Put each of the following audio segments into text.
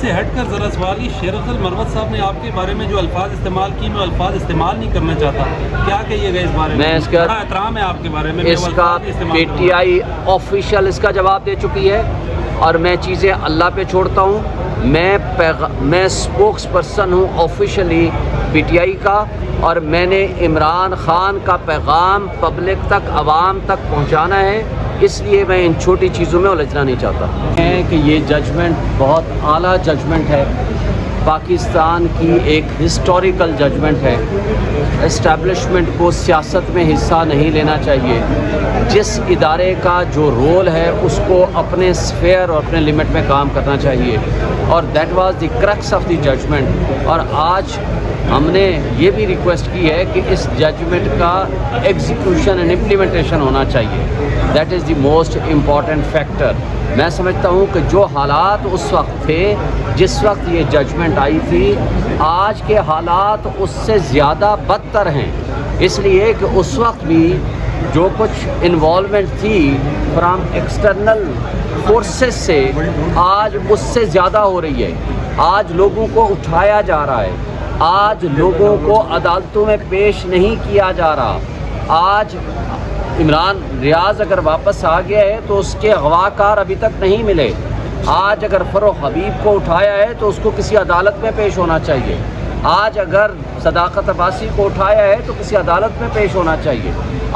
سے ہٹ کر ذرا سوال یہ شیر افضل مرمت صاحب نے آپ کے بارے میں جو الفاظ استعمال کی میں الفاظ استعمال نہیں کرنا چاہتا، کیا کہیے گا اس بارے میں؟ اس کا بڑا احترام ہے آپ کے بارے میں، اس کا پی ٹی آئی آفیشیل اس کا جواب دے چکی ہے اور میں چیزیں اللہ پہ چھوڑتا ہوں۔ میں اسپوکس پرسن ہوں آفیشیلی پی ٹی آئی کا، اور میں نے عمران خان کا پیغام پبلک تک، عوام تک پہنچانا ہے، اس لیے میں ان چھوٹی چیزوں میں الجھنا نہیں چاہتا کہ یہ ججمنٹ بہت اعلیٰ ججمنٹ ہے، پاکستان کی ایک ہسٹوریکل ججمنٹ ہے۔ اسٹیبلشمنٹ کو سیاست میں حصہ نہیں لینا چاہیے، جس ادارے کا جو رول ہے اس کو اپنے اسفیئر اور اپنے لمٹ میں کام کرنا چاہیے، اور that was the crux of the judgment. اور آج ہم نے یہ بھی ریکویسٹ کی ہے کہ اس ججمنٹ کا ایگزیکیوشن اینڈ امپلیمنٹیشن ہونا چاہیے، that is the most important factor. میں سمجھتا ہوں کہ جو حالات اس وقت تھے جس وقت یہ ججمنٹ آئی تھی، آج کے حالات اس سے زیادہ بدتر ہیں، اس لیے کہ اس وقت بھی جو کچھ انوالومنٹ تھی فرام ایکسٹرنل فورسز سے آج اس سے زیادہ ہو رہی ہے۔ آج لوگوں کو اٹھایا جا رہا ہے، آج لوگوں کو عدالتوں میں پیش نہیں کیا جا رہا۔ آج عمران ریاض اگر واپس آ گیا ہے تو اس کے اغوا کار ابھی تک نہیں ملے۔ آج اگر فروغ حبیب کو اٹھایا ہے تو اس کو کسی عدالت میں پیش ہونا چاہیے۔ آج اگر صداقت عباسی کو اٹھایا ہے تو کسی عدالت میں پیش ہونا چاہیے۔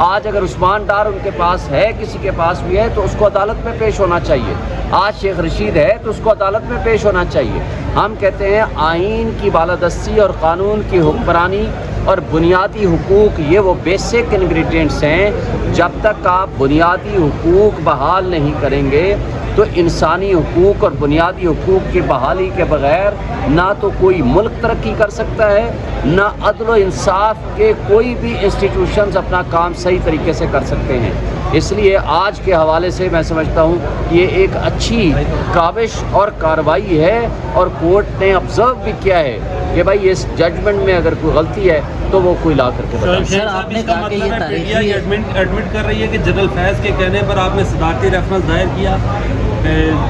آج اگر عثمان ڈار ان کے پاس ہے، کسی کے پاس بھی ہے، تو اس کو عدالت میں پیش ہونا چاہیے۔ آج شیخ رشید ہے تو اس کو عدالت میں پیش ہونا چاہیے۔ ہم کہتے ہیں آئین کی بالادستی اور قانون کی حکمرانی اور بنیادی حقوق، یہ وہ بیسک انگریڈینٹس ہیں۔ جب تک آپ بنیادی حقوق بحال نہیں کریں گے تو انسانی حقوق اور بنیادی حقوق کی بحالی کے بغیر نہ تو کوئی ملک ترقی کر سکتا ہے، نہ عدل و انصاف کے کوئی بھی انسٹیٹیوشنز اپنا کام صحیح طریقے سے کر سکتے ہیں۔ اس لیے آج کے حوالے سے میں سمجھتا ہوں کہ یہ ایک اچھی کاوش اور کارروائی ہے، اور کورٹ نے آبزرو بھی کیا ہے کہ بھائی اس ججمنٹ میں اگر کوئی غلطی ہے تو وہ کوئی لا کر کے بتائے۔ سر آپ نے کہا کہ یہ تاریخی ایڈمٹ کر رہی ہے کہ جنرل فیض کے کہنے پر آپ نے صدارتی ریفرنس دائر کیا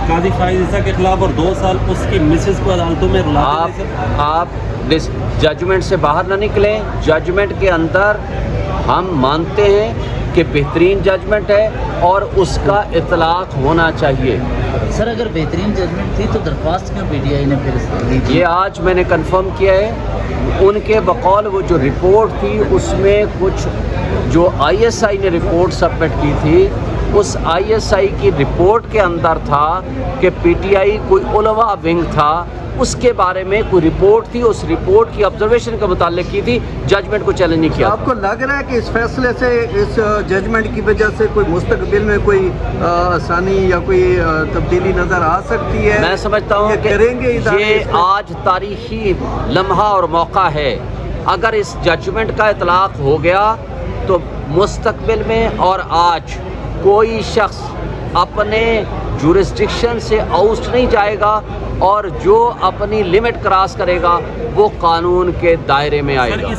قاضی فائز عیسیٰ کے خلاف، اور 2 سال اس کی مسز کو عدالتوں میں رلاتے رہے۔ آپ ججمنٹ سے باہر نہ نکلیں، ججمنٹ کے اندر ہم مانتے ہیں کہ بہترین ججمنٹ ہے اور اس کا اطلاق ہونا چاہیے۔ سر اگر بہترین ججمنٹ تھی تو درخواست کیوں پی ٹی آئی نے پھر دی؟ یہ آج میں نے کنفرم کیا ہے، ان کے بقول وہ جو رپورٹ تھی اس میں کچھ جو آئی ایس آئی نے رپورٹ سبمٹ کی تھی، اس آئی ایس آئی کی رپورٹ کے اندر تھا کہ پی ٹی آئی کوئی علوا ونگ تھا، اس کے بارے میں کوئی رپورٹ تھی، اس رپورٹ کی آبزرویشن کے متعلق کی تھی، ججمنٹ کو چیلنج نہیں کیا۔ آپ کو لگ رہا ہے کہ اس فیصلے سے، اس ججمنٹ کی وجہ سے کوئی مستقبل میں کوئی آسانی یا کوئی تبدیلی نظر آ سکتی ہے؟ میں سمجھتا ہوں کہ یہ آج تاریخی لمحہ اور موقع ہے۔ اگر اس ججمنٹ کا اطلاق ہو گیا تو مستقبل میں اور آج کوئی شخص اپنے جورسڈکشن سے آؤٹ نہیں جائے گا، اور جو اپنی لمٹ کراس کرے گا وہ قانون کے دائرے میں آئے گا۔